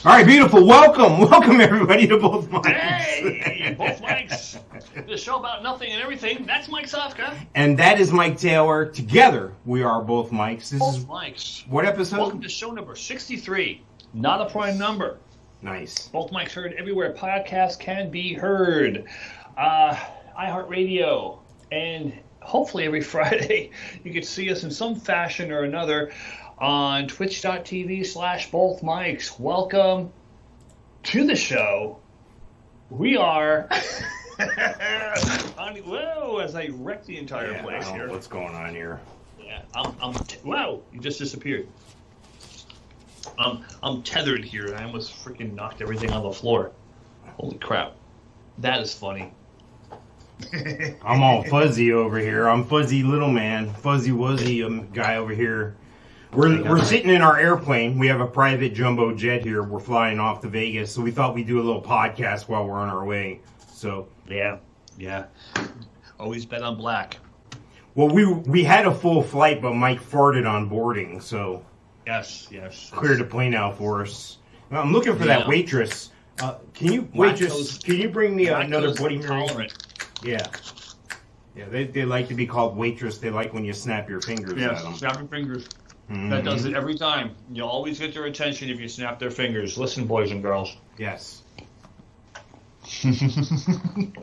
All right, beautiful. Welcome everybody to Both Mics. Hey, Both Mics. The show about nothing and everything. That's Mike Sofka. And that is Mike Taylor. Together, we are Both Mics. This Both is Mics. what episode? Welcome to show number 63. Not a prime number. Nice. Both Mics heard everywhere podcasts can be heard. iHeartRadio. And hopefully every Friday you can see us in some fashion or another on twitch.tv/Both Mics. Welcome to the show. We are whoa, as I wreck the entire place I don't here. know what's going on here? Yeah, wow, you just disappeared. I'm tethered here, and I almost freaking knocked everything on the floor. Holy crap. That is funny. I'm all fuzzy over here. I'm fuzzy little man, fuzzy wuzzy guy over here. We're sitting in our airplane. We have a private jumbo jet here. We're flying off to Vegas, so we thought we'd do a little podcast while we're on our way. So Yeah. Always bet on black. well, we had a full flight, but Mike farted on boarding, so Yes. cleared the plane out for us. I'm looking for that waitress. Can you bring me another Bloody Mary? Yeah. They like to be called waitress. They like when you snap your fingers at them. Snap your fingers. Mm-hmm. That does it every time. You always get their attention if you snap their fingers. Listen, boys and girls. Yes. And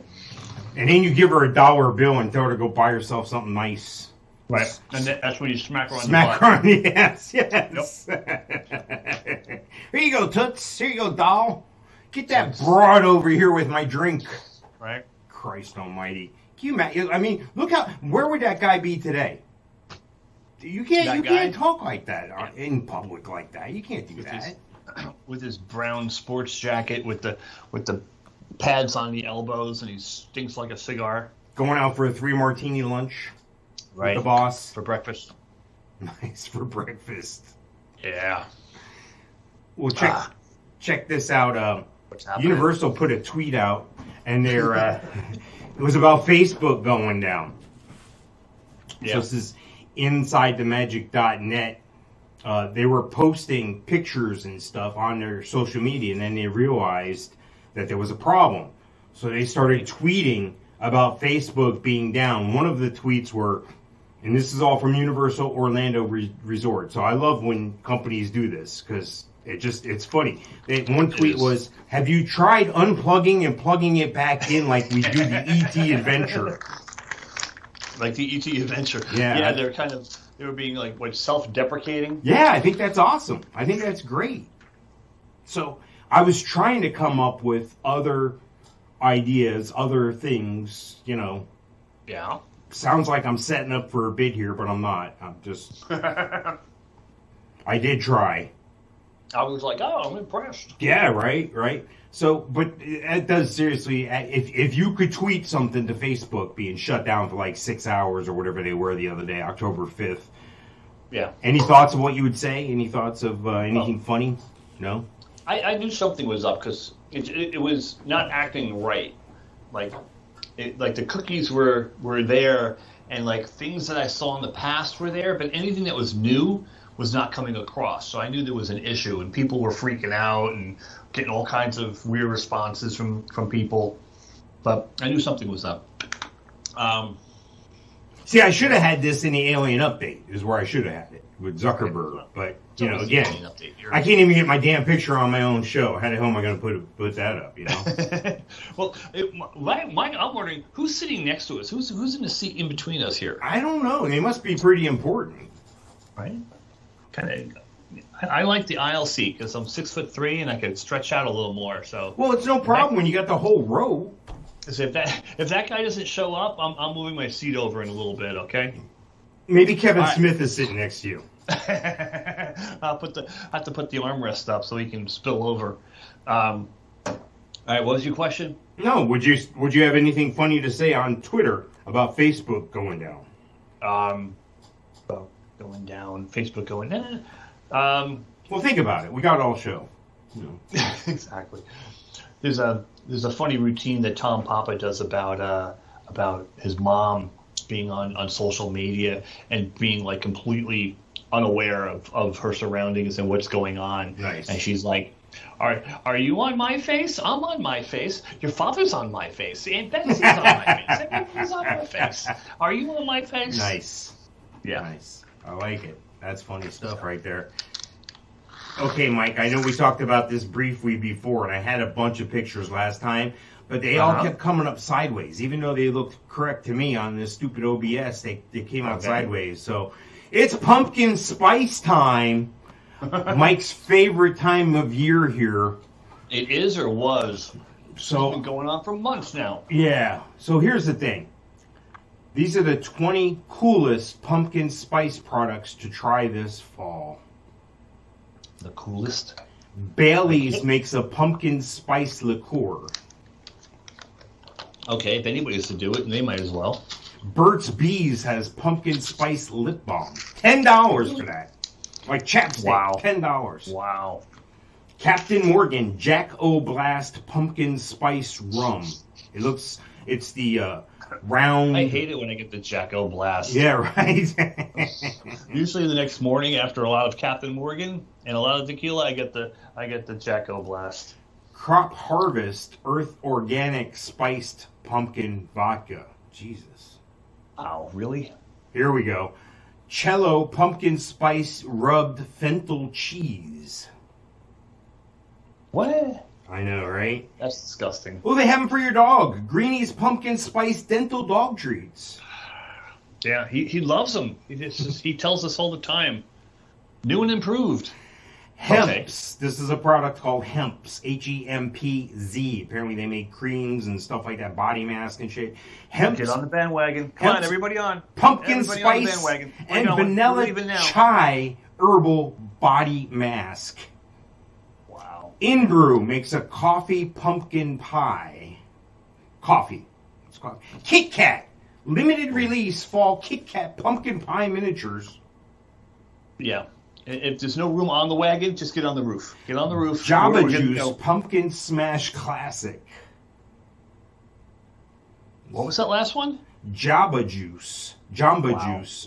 then you give her a $1 bill and tell her to go buy herself something nice. Right. And that's when you smack her on Smack the her butt. on the ass. Yes. Yep. Here you go, Toots. Here you go, doll. Get that broad over here with my drink. Right. Christ almighty. Can you imagine? I mean, look how. Where would that guy be today? You can't talk like that in public like that. You can't do that. With his brown sports jacket, with the pads on the elbows, and he stinks like a cigar. Going out for a 3-martini lunch. Right. With the boss. For breakfast. Nice for breakfast. Yeah. Well, check this out. What's happening? Universal put a tweet out, and they're it was about Facebook going down. Yeah. So this is InsideTheMagic.net. They were posting pictures and stuff on their social media, and then they realized that there was a problem. So they started tweeting about Facebook being down. One of the tweets were, and this is all from Universal Orlando Resort. So I love when companies do this because it's funny. One tweet was, "Have you tried unplugging and plugging it back in like we do the ET Adventure?" Like the ET Adventure. Yeah. Yeah, they were being like, self-deprecating? Yeah, I think that's awesome. I think that's great. So I was trying to come up with other ideas, other things, Yeah. Sounds like I'm setting up for a bid here, but I'm not. I'm just... I did try. I was like, oh, I'm impressed. Yeah, right. So, but it does seriously, if you could tweet something to Facebook being shut down for like 6 hours or whatever they were the other day, October 5th. Yeah. Any thoughts of what you would say? Any thoughts of anything funny? No? I knew something was up because it was not acting right. Like the cookies were there, and like things that I saw in the past were there, but anything that was new was not coming across. So I knew there was an issue, and people were freaking out and getting all kinds of weird responses from people. But I knew something was up. See, I should have had this in the Alien Update, is where I should have had it, with Zuckerberg. But, again, I can't even get my damn picture on my own show. How the hell am I going to put that up, Well, Mike, I'm wondering, who's sitting next to us? Who's in the seat in between us here? I don't know. They must be pretty important. Right? I like the aisle seat because I'm 6'3" and I can stretch out a little more. So well, it's no problem when you got the whole row. So if that guy doesn't show up, I'm moving my seat over in a little bit. Okay. Maybe Kevin Smith is sitting next to you. I have to put the armrest up so he can spill over. All right. What was your question? No. Would you have anything funny to say on Twitter about Facebook going down? Going down. Facebook going down. Well, think about it. We got all show. Exactly. There's a funny routine that Tom Papa does about his mom being on social media and being like completely unaware of her surroundings and what's going on. Nice. And she's like, Are you on my face? I'm on my face. Your father's on my face. Aunt Betsy's on my face. Everybody's on my face. Are you on my face? Nice. Yeah. Nice. I like it. That's funny stuff right there. Okay, Mike, I know we talked about this briefly before, and I had a bunch of pictures last time, but they all kept coming up sideways. Even though they looked correct to me on this stupid OBS, they came out sideways. So it's pumpkin spice time. Mike's favorite time of year here. It is or was. So it's been going on for months now. Yeah. So here's the thing. These are the 20 coolest pumpkin spice products to try this fall. The coolest? Bailey's makes a pumpkin spice liqueur. Okay, if anybody's to do it, they might as well. Burt's Bees has pumpkin spice lip balm. $10 for that. Like chapstick. Wow. $10. Wow. Captain Morgan Jack O'Blast pumpkin spice rum. It's the round. I hate it when I get the Jack O'Blast. Yeah, right. Usually the next morning after a lot of Captain Morgan and a lot of tequila, I get the Jack O'Blast. Crop Harvest Earth Organic Spiced Pumpkin Vodka. Jesus. Wow, really? Here we go. Cello Pumpkin Spice Rubbed Fennel Cheese. What? I know, right? That's disgusting. Oh, they have them for your dog. Greenie's Pumpkin Spice Dental Dog Treats. Yeah, he loves them. He tells us all the time. New and improved. Hempz. Okay. This is a product called Hempz. Hempz. Apparently they make creams and stuff like that, body mask and shit. Hempz. Get on the bandwagon. Come on, everybody on. Pumpkin everybody spice on the bandwagon. and vanilla chai herbal body mask. Wow. Inbrew makes a coffee pumpkin pie. Coffee. It's called Kit Kat. Limited release fall Kit Kat pumpkin pie miniatures. Yeah. If there's no room on the wagon, just get on the roof. Get on the roof. Jamba Juice Pumpkin Smash Classic. What was that last one? Jamba Juice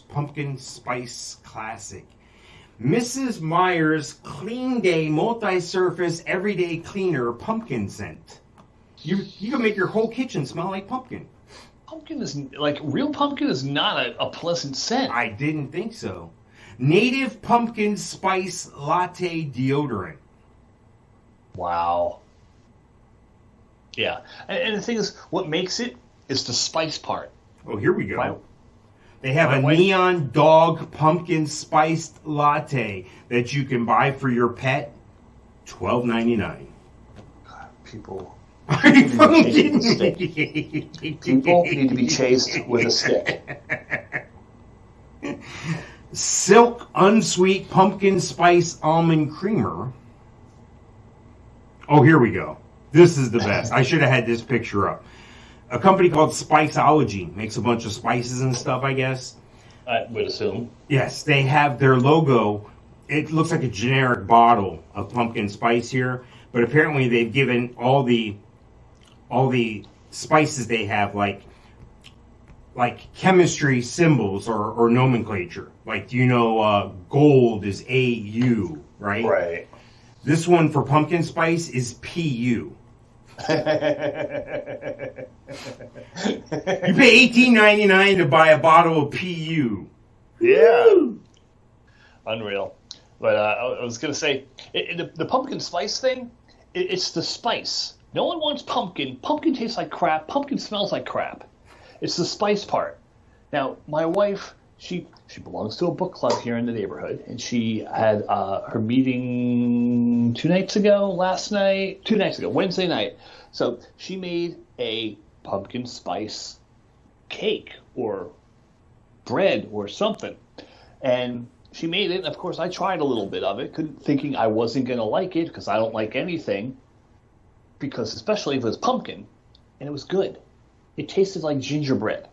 Pumpkin Spice Classic. Mrs. Meyer's Clean Day Multi-Surface Everyday Cleaner Pumpkin Scent. You can make your whole kitchen smell like pumpkin. Pumpkin is, real pumpkin is not a pleasant scent. I didn't think so. Native Pumpkin Spice Latte Deodorant. Wow. Yeah. And the thing is, what makes it is the spice part. Oh, here we go. Wow. They have a neon dog pumpkin spiced latte that you can buy for your pet. $12.99. People. Are you fucking kidding me? People need to be chased with a stick. Silk Unsweet Pumpkin Spice Almond Creamer. Oh, here we go. This is the best. I should have had this picture up. A company called Spiceology makes a bunch of spices and stuff, I guess. I would assume. Yes, they have their logo. It looks like a generic bottle of pumpkin spice here, but apparently they've given all the spices they have like chemistry symbols or nomenclature. Like, do you know gold is AU, right? Right. This one for pumpkin spice is PU. You pay $18.99 to buy a bottle of PU. Yeah. Woo! Unreal. But I was going to say, the pumpkin spice thing, it's the spice. No one wants pumpkin. Pumpkin tastes like crap. Pumpkin smells like crap. It's the spice part. Now, my wife, she belongs to a book club here in the neighborhood, and she had her meeting 2 nights ago, Wednesday night. So she made a pumpkin spice cake or bread or something. And she made it, and of course I tried a little bit of it, thinking I wasn't going to like it because I don't like anything, because especially if it was pumpkin, and it was good. It tasted like gingerbread.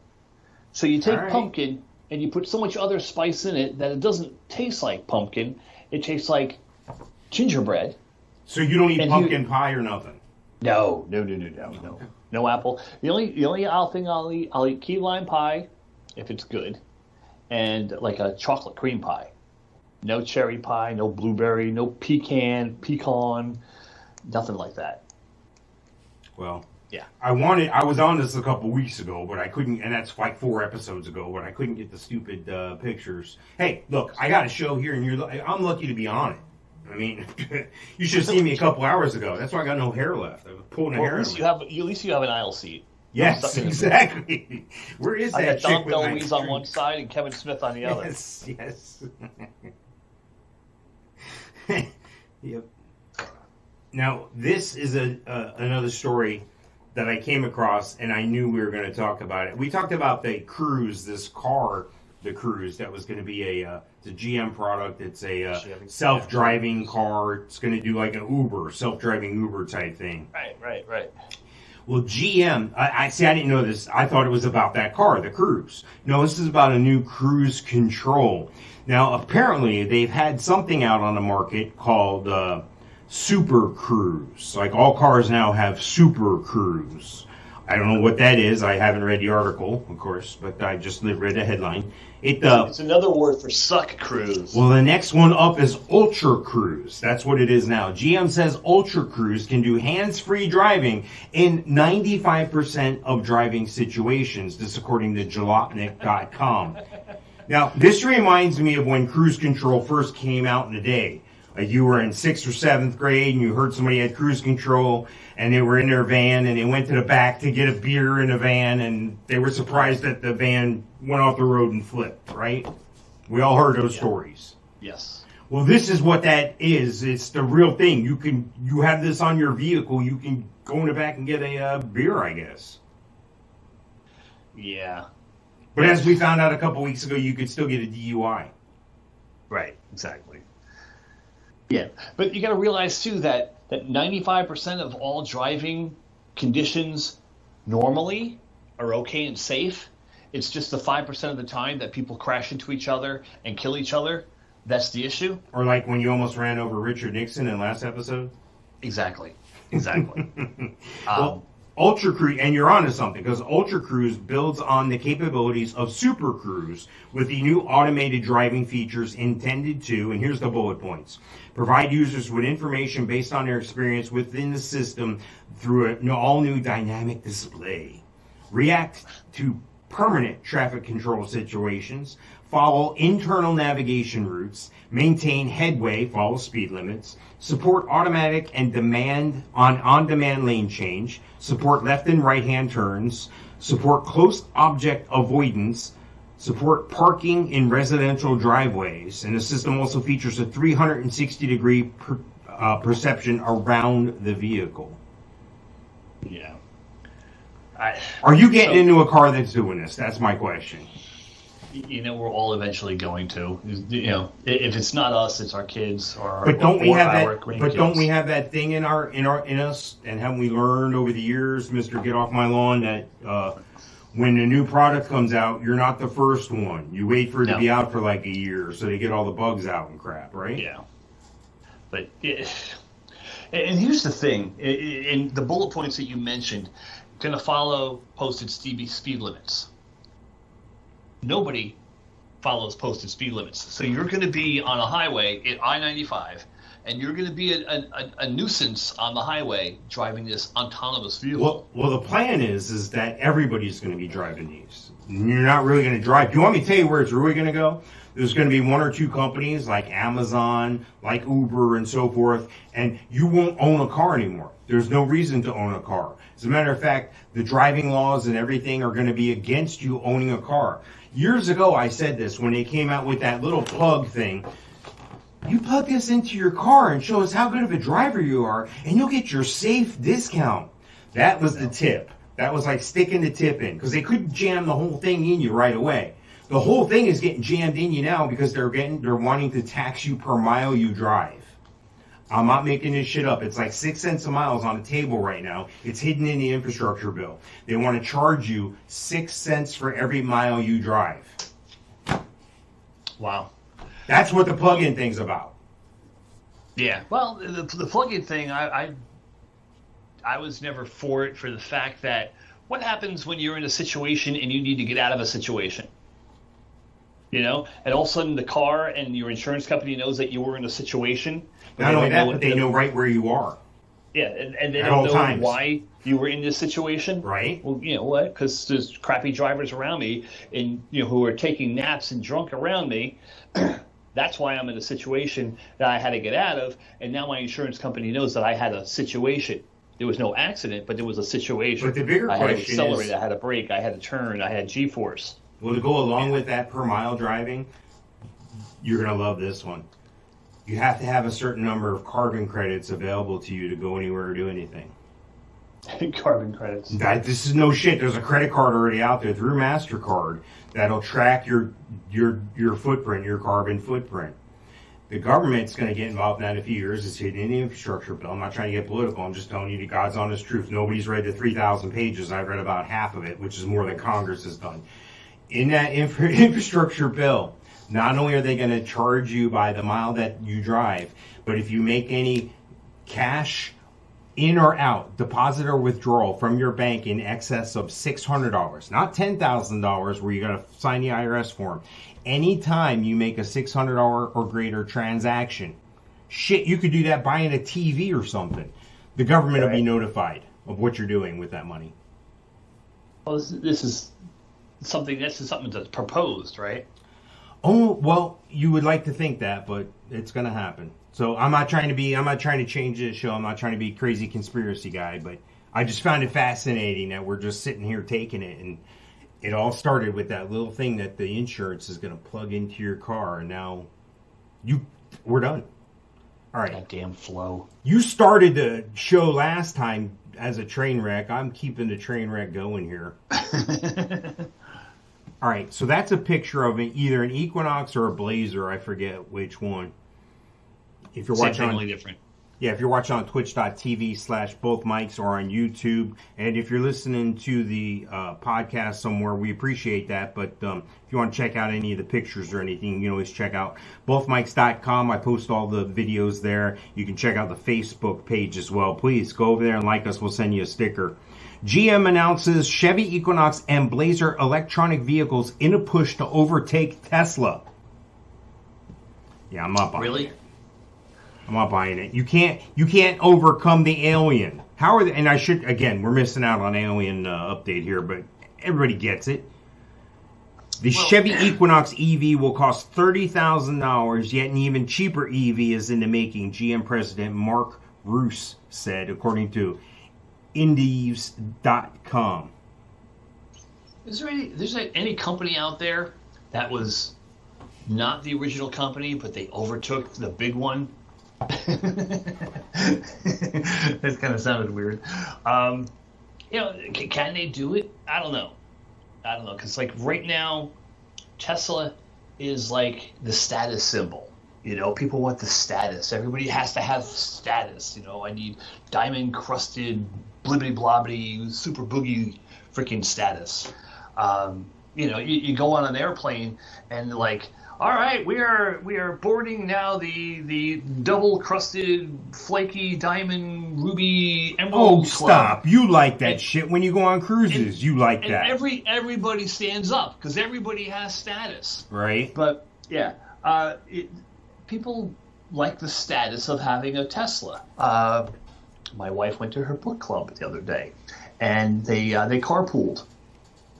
So you take pumpkin and you put so much other spice in it that it doesn't taste like pumpkin. It tastes like gingerbread. So you don't eat pumpkin pie or nothing? No. No apple. The only thing I'll eat key lime pie if it's good, and like a chocolate cream pie. No cherry pie, no blueberry, no pecan. Nothing like that. Well, yeah. I was on this a couple weeks ago, but I couldn't, and that's like 4 episodes ago, but I couldn't get the stupid pictures. Hey, look, I got a show here, and I'm lucky to be on it. I mean, you should have seen me a couple hours ago. That's why I got no hair left. I was pulling a hair. At least you have an aisle seat. Yes, exactly. Where is that? I got chick Dom with DeLuise on one side and Kevin Smith on the other. Yes. Yep. Now, this is another story that I came across, and I knew we were going to talk about it. We talked about the Cruise, this car, the Cruise, that was going to be it's a GM product. It's a self-driving car. It's going to do like an Uber, self-driving Uber type thing. Right. Well, GM, I didn't know this. I thought it was about that car, the Cruise. No, this is about a new cruise control. Now, apparently, they've had something out on the market called Super Cruise. Like, all cars now have Super Cruise. I don't know what that is. I haven't read the article, of course, but I just read the headline. It's another word for suck cruise. Well, the next one up is Ultra Cruise. That's what it is now. GM says Ultra Cruise can do hands-free driving in 95% of driving situations. This according to Jalopnik.com. Now, this reminds me of when cruise control first came out in the day. Like you were in 6th or 7th grade and you heard somebody had cruise control and they were in their van and they went to the back to get a beer in the van and they were surprised that the van went off the road and flipped, right? We all heard those stories. Yes. Well, this is what that is. It's the real thing. You have this on your vehicle. You can go in the back and get a beer, I guess. Yeah. But as we found out a couple weeks ago, you could still get a DUI. Right, exactly. Yeah, but you got to realize, too, that 95% of all driving conditions normally are okay and safe. It's just the 5% of the time that people crash into each other and kill each other. That's the issue. Or like when you almost ran over Richard Nixon in last episode. Exactly. Well, Ultra Cruise, and you're onto something, because Ultra Cruise builds on the capabilities of Super Cruise with the new automated driving features intended to, and here's the bullet points, provide users with information based on their experience within the system through an all-new dynamic display, react to permanent traffic control situations, follow internal navigation routes, maintain headway, follow speed limits, support automatic and on-demand lane change, support left and right-hand turns, support close object avoidance, support parking in residential driveways, and the system also features a 360-degree perception around the vehicle. Yeah. Are you getting into a car that's doing this? That's my question. You know, we're all eventually going to. You know, if it's not us, it's our kids or our But don't we have that? grandkids. But don't we have that thing in us? And haven't we learned over the years, Mister Get Off My Lawn, that when a new product comes out, you're not the first one. You wait for it to be out for like a year, so they get all the bugs out and crap, right? Yeah. But and here's the thing: in the bullet points that you mentioned, going to follow posted speed limits. Nobody follows posted speed limits. So you're going to be on a highway at I-95, and you're going to be a nuisance on the highway driving this autonomous vehicle. Well, the plan is that everybody's going to be driving these. You're not really going to drive. Do you want me to tell you where it's really going to go? There's going to be 1 or 2 companies like Amazon, like Uber, and so forth, and you won't own a car anymore. There's no reason to own a car. As a matter of fact, the driving laws and everything are going to be against you owning a car. Years ago, I said this when they came out with that little plug thing. You plug this into your car and show us how good of a driver you are, and you'll get your safe discount. That was the tip. That was like sticking the tip in, because they couldn't jam the whole thing in you right away. The whole thing is getting jammed in you now because they're wanting to tax you per mile you drive. I'm not making this shit up. It's like 6 cents a mile on the table right now. It's hidden in the infrastructure bill. They want to charge you 6 cents for every mile you drive. Wow. That's what the plug-in thing's about. Yeah. Well, the plug-in thing, I was never for it, for the fact that what happens when you're in a situation and you need to get out of a situation? You know, and all of a sudden the car and your insurance company knows that you were in a situation. Not only that, but they know right where you are. Yeah, and they At don't all know times. why you were in this situation. Right. Well, you know what? Because there's crappy drivers around me, and who are taking naps and drunk around me. That's why I'm in a situation that I had to get out of, and now my insurance company knows that I had a situation. There was no accident, but there was a situation. But the bigger I had to question accelerate, is, I had to brake, I had to turn, I had G-force. well, to go along with that per mile driving, you're going to love this one. You have to have a certain number of carbon credits available to you to go anywhere or do anything. Carbon credits. This is no shit. There's a credit card already out there through MasterCard that'll track your footprint, your carbon footprint. The government's going to get involved in that in a few years. It's hidden in the infrastructure bill. I'm not trying to get political. I'm just telling you the God's honest truth. Nobody's read the 3,000 pages. I've read about half of it, which is more than Congress has done. In that infrastructure bill, not only are they going to charge you by the mile that you drive, but if you make any cash in or out, deposit or withdrawal from your bank in excess of $600, not $10,000 where you're going to sign the IRS form. Anytime you make a $600 or greater transaction, shit, you could do that buying a TV or something. The government will be notified of what you're doing with that money. Well, this is something that's proposed, right? Oh, well, you would like to think that, but it's going to happen. So I'm not trying to change this show. I'm not trying to be a crazy conspiracy guy, but I just found it fascinating that we're just sitting here taking it. And it all started with that little thing that the insurance is going to plug into your car. And now we're done. All right. That damn flow. You started the show last time as a train wreck. I'm keeping the train wreck going here. All right. So that's a picture of either an Equinox or a Blazer. I forget which one. If you're watching Totally different. Yeah, if you're watching on twitch.tv/both mics or on YouTube, and if you're listening to the podcast somewhere, we appreciate that. But if you want to check out any of the pictures or anything, you can always check out bothmics.com. I post all the videos there. You can check out the Facebook page as well. Please go over there and like us. We'll send you a sticker. GM announces Chevy Equinox and Blazer electronic vehicles in a push to overtake Tesla. Yeah, I'm not buying it. I'm not buying it. You can't overcome the Alien. How are they? And we're missing out on Alien update here, but everybody gets it. The Chevy Equinox EV will cost $30,000, yet an even cheaper EV is in the making, GM President Mark Roos said, according to Indieves.com. Is there any company out there that was not the original company, but they overtook the big one? That kind of sounded weird. Can they do it? I don't know, because like right now, Tesla is like the status symbol. People want the status. Everybody has to have status. I need diamond crusted, blibbity blobbity, super boogie, freaking status. You go on an airplane and like, all right, we are boarding now the double crusted, flaky diamond ruby emerald. Oh, stop! Club. You like that shit when you go on cruises. You like that. Everybody stands up because everybody has status, right? But yeah, people like the status of having a Tesla. My wife went to her book club the other day, and they carpooled,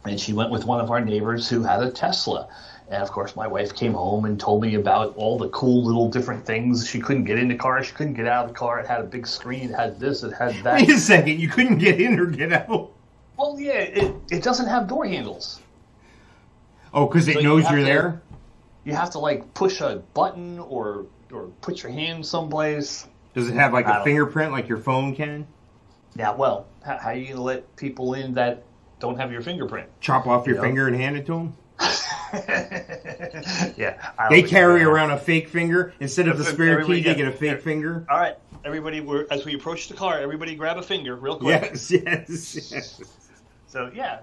and she went with one of our neighbors who had a Tesla. And, of course, my wife came home and told me about all the cool little different things. She couldn't get in the car. She couldn't get out of the car. It had a big screen. It had this. It had that. Wait a second. You couldn't get in or get out? Well, yeah. It doesn't have door handles. Oh, because it knows you're there? You have to, like, push a button or put your hand someplace. Does it have, like, a fingerprint like your phone can? Yeah, well, how are you going to let people in that don't have your fingerprint? Chop off your finger and hand it to them? Yeah, they carry around a fake finger instead of the spare key. They get a fake finger. All right, everybody. As we approach the car, everybody grab a finger real quick. Yes. So yeah,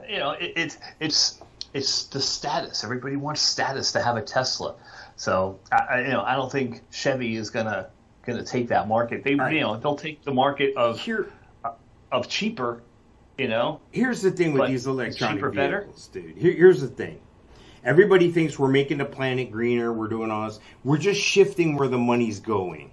it's the status. Everybody wants status to have a Tesla. So I don't think Chevy is gonna take that market. They'll take the market of cheaper. Here's the thing with these electronic vehicles, dude. Here's the thing. Everybody thinks we're making the planet greener. We're doing all this. We're just shifting where the money's going.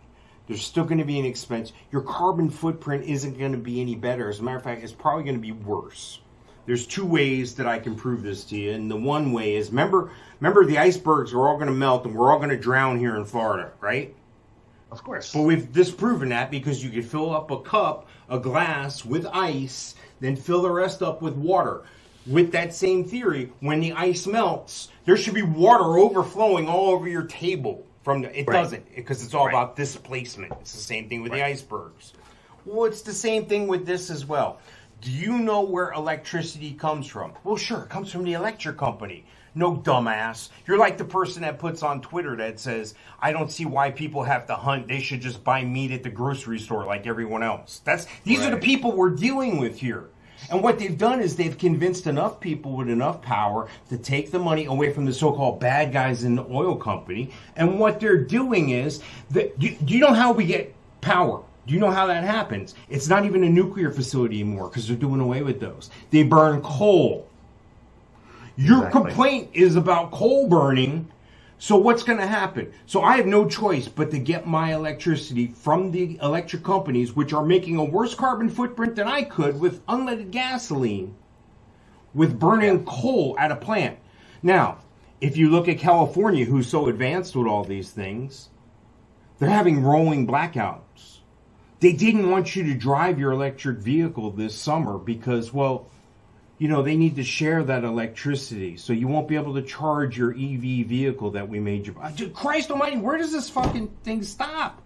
There's still going to be an expense. Your carbon footprint isn't going to be any better. As a matter of fact, it's probably going to be worse. There's two ways that I can prove this to you. And the one way is, remember the icebergs are all going to melt and we're all going to drown here in Florida, right? Of course. But we've disproven that because you could fill up a glass with ice, then fill the rest up with water. With that same theory, when the ice melts, there should be water overflowing all over your table. It doesn't, because it's all about displacement. It's the same thing with the icebergs. Well, it's the same thing with this as well. Do you know where electricity comes from? Well, sure, it comes from the electric company. No, dumbass. You're like the person that puts on Twitter that says, I don't see why people have to hunt. They should just buy meat at the grocery store like everyone else. These are the people we're dealing with here. And what they've done is they've convinced enough people with enough power to take the money away from the so-called bad guys in the oil company. And what they're doing is, do you know how we get power? Do you know how that happens? It's not even a nuclear facility anymore because they're doing away with those. They burn coal. Your complaint is about coal burning. So what's going to happen? So I have no choice but to get my electricity from the electric companies, which are making a worse carbon footprint than I could with unleaded gasoline, with burning coal at a plant. Now, if you look at California, who's so advanced with all these things, they're having rolling blackouts. They didn't want you to drive your electric vehicle this summer because, well, you know, they need to share that electricity, so you won't be able to charge your EV vehicle that we made you buy. Christ almighty, where does this fucking thing stop?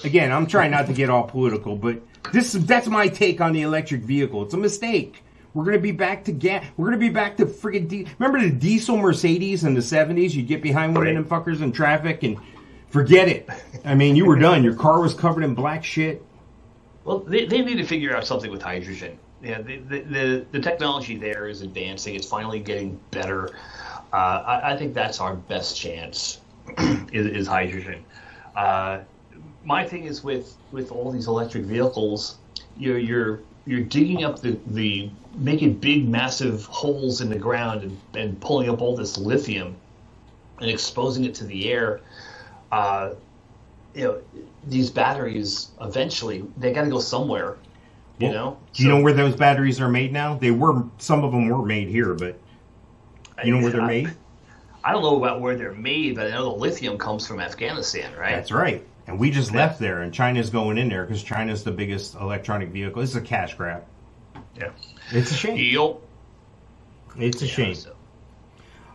Again, I'm trying not to get all political, but that's my take on the electric vehicle. It's a mistake. We're going to be back to gas. We're going to be back to friggin' remember the diesel Mercedes in the 70s? You'd get behind one of them fuckers in traffic and forget it. I mean, you were done. Your car was covered in black shit. Well, they need to figure out something with hydrogen. Yeah, the technology there is advancing. It's finally getting better. I think that's our best chance is hydrogen. My thing is with all these electric vehicles, you're digging up the making big massive holes in the ground and pulling up all this lithium and exposing it to the air. These batteries eventually they got to go somewhere. Do you know where those batteries are made now? Some of them were made here, but you know where they're made? I don't know about where they're made, but I know the lithium comes from Afghanistan, right? That's right. And we just left there, and China's going in there because China's the biggest electronic vehicle. It's a cash grab. Yeah. It's a shame. Yep. It's a shame. So.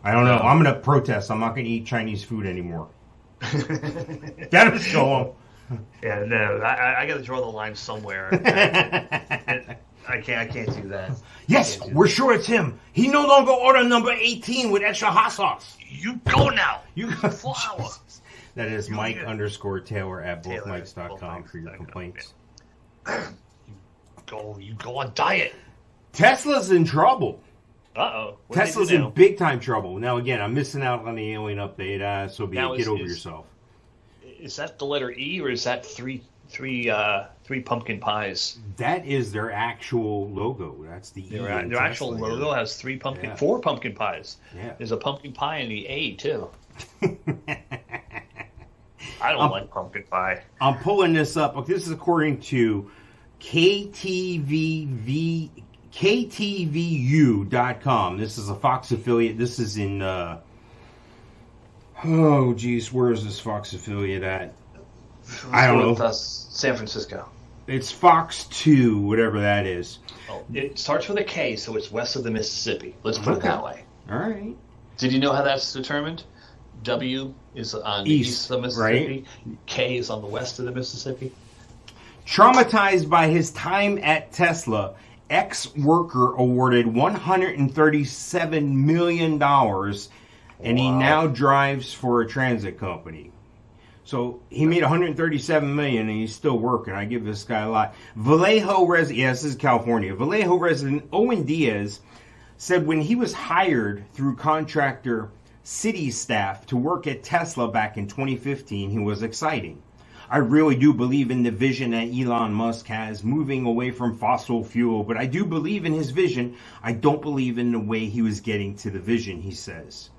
I don't know. I'm going to protest. I'm not going to eat Chinese food anymore. Gotta show them. Yeah, no, I got to draw the line somewhere. I can't do that. Yes, we're sure it's him. He no longer order number 18 with extra hot sauce. You go now. You go. Flower. That is Mike_Taylor at bothmikes.com for your complaints. You go on diet. Tesla's in trouble. Uh-oh. Tesla's in big time trouble. Now, again, I'm missing out on the alien update, so get over yourself. Is that the letter E, or is that three pumpkin pies? That is their actual logo. That's the E. Their actual logo has four pumpkin pies. Yeah. There's a pumpkin pie in the A too. I don't like pumpkin pie. I'm pulling this up. This is according to KTVU.com. This is a Fox affiliate. This is in where is this Fox affiliate at? I don't know. San Francisco. It's Fox 2, whatever that is. Oh, it starts with a K, so it's west of the Mississippi. Let's put it that way. All right. Did you know how that's determined? W is on the east of the Mississippi. Right. K is on the west of the Mississippi. Traumatized by his time at Tesla, ex-worker awarded $137 million, and he now drives for a transit company. So he made $137 million, and he's still working. I give this guy a lot. Vallejo resident, this is California. Vallejo resident Owen Diaz said when he was hired through contractor City staff to work at Tesla back in 2015, he was exciting. I really do believe in the vision that Elon Musk has, moving away from fossil fuel, but I do believe in his vision. I don't believe in the way he was getting to the vision, he says.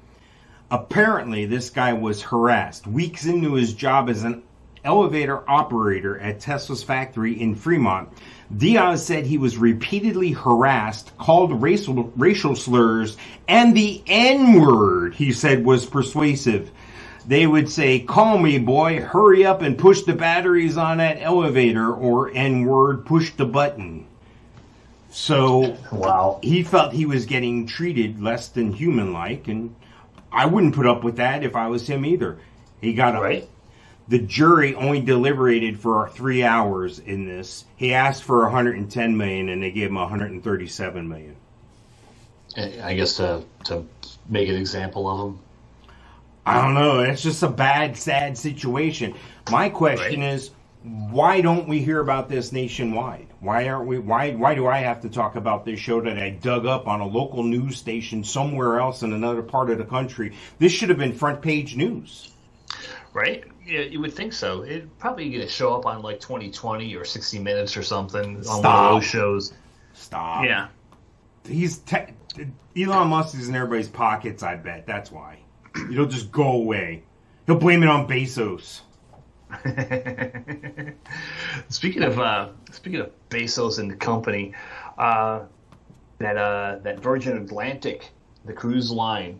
Apparently, this guy was harassed. Weeks into his job as elevator operator at Tesla's factory in Fremont. Diaz said he was repeatedly harassed, called racial slurs, and the N-word, he said, was persuasive. They would say, "Call me, boy, hurry up and push the batteries on that elevator," or N-word, "push the button." So wow. He felt he was getting treated less than human-like, and I wouldn't put up with that if I was him either. He got right. The jury only deliberated for 3 hours in this. He asked for 110 million, and they gave him 137 million. I guess to make an example of him. I don't know. It's just a bad, sad situation. My question is, why don't we hear about this nationwide? Why aren't we? Why do I have to talk about this show that I dug up on a local news station somewhere else in another part of the country? This should have been front page news. Right? Yeah, you would think so. It's probably going to show up on like 2020 or 60 Minutes or something on one of those shows. Stop. Yeah. Elon Musk is in everybody's pockets, I bet. That's why. It'll just go away. He'll blame it on Bezos. Speaking of Bezos and the company, that Virgin Atlantic, the cruise line,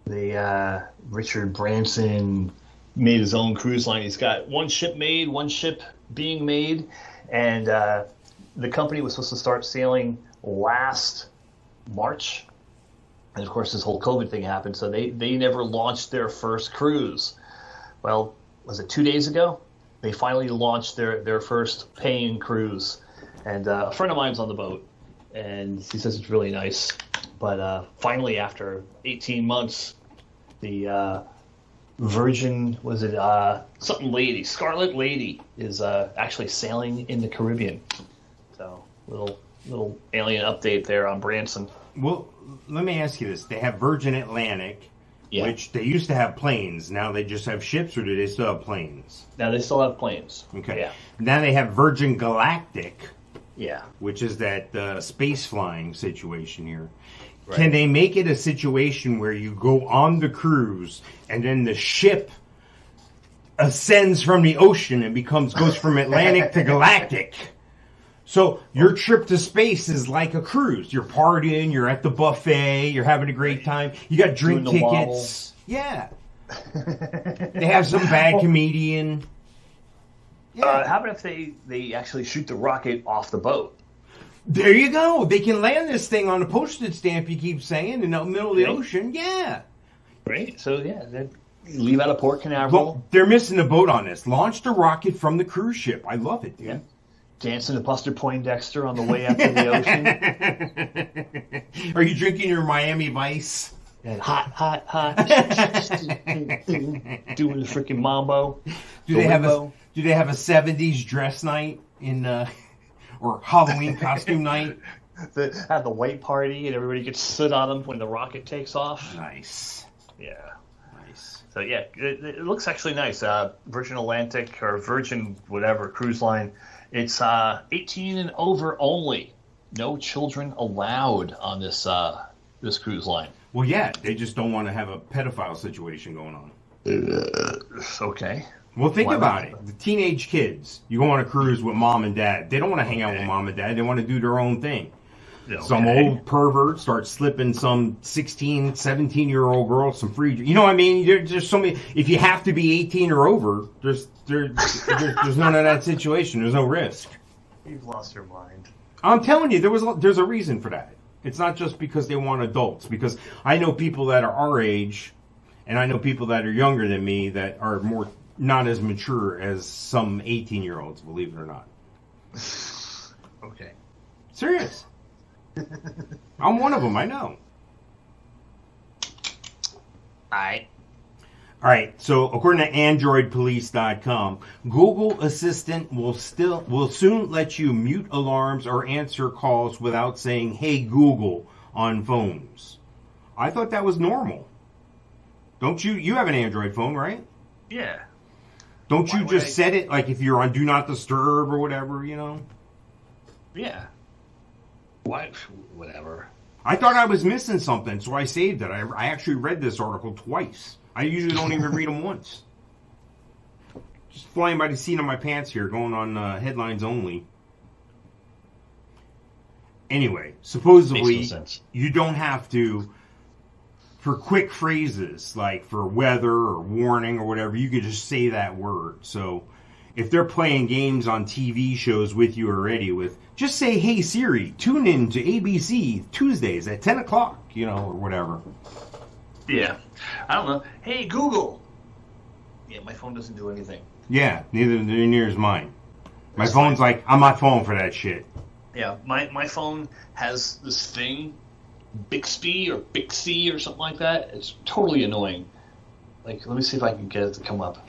the Richard Branson made his own cruise line. He's got one ship made, one ship being made, and the company was supposed to start sailing last March. And of course, this whole COVID thing happened, so they never launched their first cruise. Well, was it 2 days ago? They finally launched their first paying cruise. And a friend of mine's on the boat, and he says it's really nice. But finally, after 18 months, the Virgin, was it something Lady, Scarlet Lady, is actually sailing in the Caribbean. So little alien update there on Branson. Well, let me ask you this. They have Virgin Atlantic, which they used to have planes. Now they just have ships, or do they still have planes? Now they still have planes. Okay. Yeah. Now they have Virgin Galactic, yeah, which is that space flying situation here. Right. Can they make it a situation where you go on the cruise and then the ship ascends from the ocean and goes from Atlantic to Galactic? So your trip to space is like a cruise. You're partying, you're at the buffet, you're having a great time. You got drink tickets. Wobble. Yeah. They have some bad comedian. Yeah. How about if they actually shoot the rocket off the boat? There you go. They can land this thing on a postage stamp, you keep saying, in the middle of the ocean. Yeah. Right. So, they leave out of Port Canaveral. Well, they're missing the boat on this. Launch the rocket from the cruise ship. I love it, dude. Yeah. Dancing to Buster Poindexter on the way up to the ocean. Are you drinking your Miami Vice? And hot. Doing the freaking mambo. Do they have a 70s dress night or Halloween costume night? Have the white party and everybody gets sit on them when the rocket takes off. Nice. Yeah. Nice. So yeah, it looks actually nice. Virgin Atlantic or Virgin whatever cruise line. It's 18 and over only. No children allowed on this cruise line. Well, yeah, they just don't want to have a pedophile situation going on. Okay. Well, think about it. The teenage kids, you go on a cruise with mom and dad. They don't want to hang out with mom and dad. They want to do their own thing. Okay. Some old pervert starts slipping some 16, 17-year-old girl some free... You know what I mean? There's so many... If you have to be 18 or over, there's none of that situation. There's no risk. You've lost your mind. I'm telling you, there's a reason for that. It's not just because they want adults. Because I know people that are our age, and I know people that are younger than me that are not as mature as some 18-year-olds, believe it or not. Okay. Serious. I'm one of them, I know. All right, so according to AndroidPolice.com, Google Assistant will soon let you mute alarms or answer calls without saying, "Hey Google," on phones. I thought that was normal. Don't you? You have an Android phone, right? Yeah. Don't you just set it, like if you're on Do Not Disturb or whatever, you know? Yeah. Why? Whatever. I thought I was missing something, so I saved it. I actually read this article twice. I usually don't even read them once. Just flying by the seat of my pants here, going on headlines only. Anyway, supposedly you don't have to, for quick phrases like for weather or warning or whatever, you could just say that word. So if they're playing games on TV shows with you already, just say, "Hey Siri, tune in to ABC Tuesdays at 10 o'clock, or whatever. Yeah. I don't know. Hey Google. Yeah, my phone doesn't do anything. Yeah, neither is mine. My phone's like, I'm not falling for that shit. Yeah, my phone has this thing, Bixby or Bixie or something like that. It's totally annoying. Like, let me see if I can get it to come up.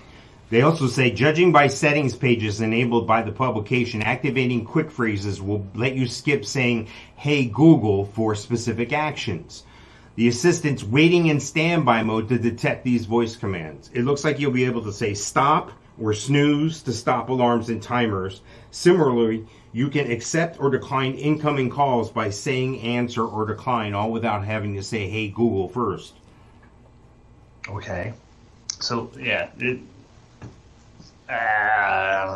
They also say, judging by settings pages enabled by the publication, activating quick phrases will let you skip saying, "Hey Google" for specific actions. The assistant's waiting in standby mode to detect these voice commands. It looks like you'll be able to say stop or snooze to stop alarms and timers. Similarly, you can accept or decline incoming calls by saying answer or decline, all without having to say, "Hey Google" first. Okay. So, yeah. I don't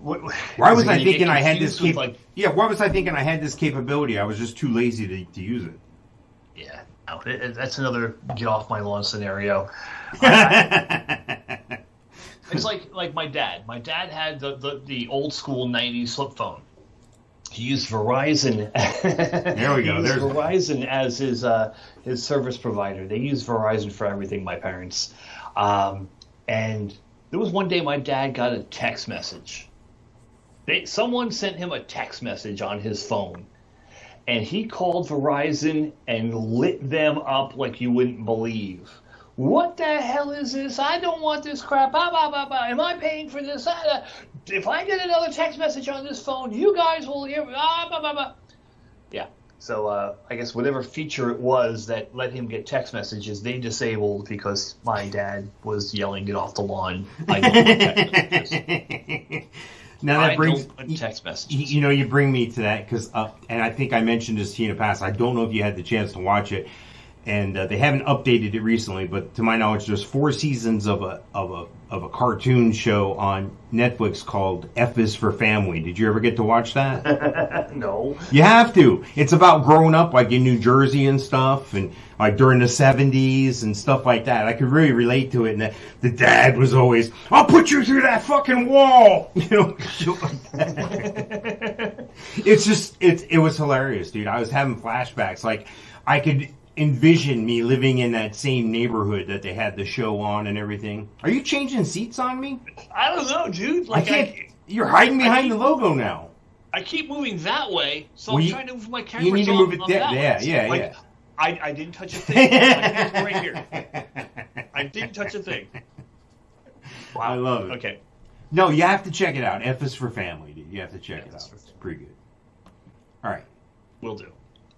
know. Why was I thinking I had this why was I thinking I had this capability? I was just too lazy to use it. Yeah. That's another get off my lawn scenario. It's like my dad. My dad had the old school 90s flip phone. He used Verizon. There we go. There's Verizon as his service provider. They use Verizon for everything, my parents. And there was one day my dad got a text message. Someone sent him a text message on his phone. And he called Verizon and lit them up like you wouldn't believe. What the hell is this? I don't want this crap. Am I paying for this? If I get another text message on this phone, you guys will hear. Yeah. So I guess whatever feature it was that let him get text messages, they disabled because my dad was yelling, "Get off the lawn! I don't want text messages." Now that brings text messages. You bring me to that because, and I think I mentioned this to you in the past. I don't know if you had the chance to watch it. And they haven't updated it recently, but to my knowledge, there's 4 seasons of a cartoon show on Netflix called F is for Family. Did you ever get to watch that? No. You have to. It's about growing up like in New Jersey and stuff, and like during the 70s and stuff like that. I could really relate to it. And the dad was always, "I'll put you through that fucking wall," shit like that. It was hilarious, dude. I was having flashbacks. Like I could envision me living in that same neighborhood that they had the show on and everything. Are you changing seats on me? I don't know, dude. You're hiding behind the logo now. I keep moving that way, so I'm trying to move my camera. You need to move it there. Yeah. I didn't touch a thing. I'm right here. I didn't touch a thing. Wow. I love it. Okay. No, you have to check it out. F is for Family, dude. You have to check it out. It's pretty good. All right. Will do.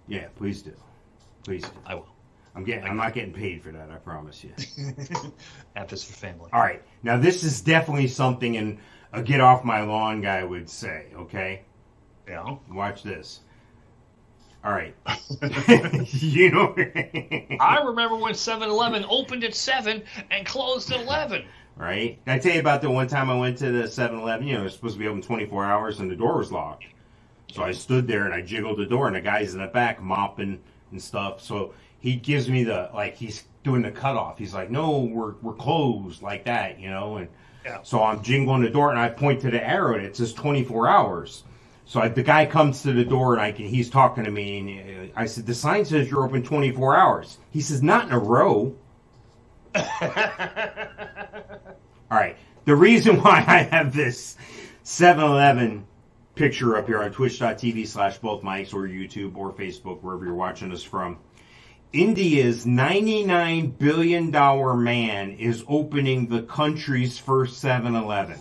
Yeah, please do. Please do. I will. I'm not getting paid for that, I promise you. F is for Family. All right. Now, this is definitely something a get off my lawn guy would say, okay? Yeah. Watch this. All right. I remember when 7-Eleven opened at 7 and closed at 11. Right? I tell you about the one time I went to the 7-Eleven. It was supposed to be open 24 hours and the door was locked. So I stood there and I jiggled the door and the guy's in the back mopping and stuff. So he gives me he's doing the cutoff. He's like, "No, we're closed," like that, and so I'm jingling the door and I point to the arrow and it says 24 hours. So the guy comes to the door and he's talking to me and I said, "The sign says you're open 24 hours. He says, "Not in a row." All right. The reason why I have this 7-Eleven picture up here on twitch.tv/bothmics or YouTube or Facebook, wherever you're watching us from. India's $99 billion man is opening the country's first 7-Eleven.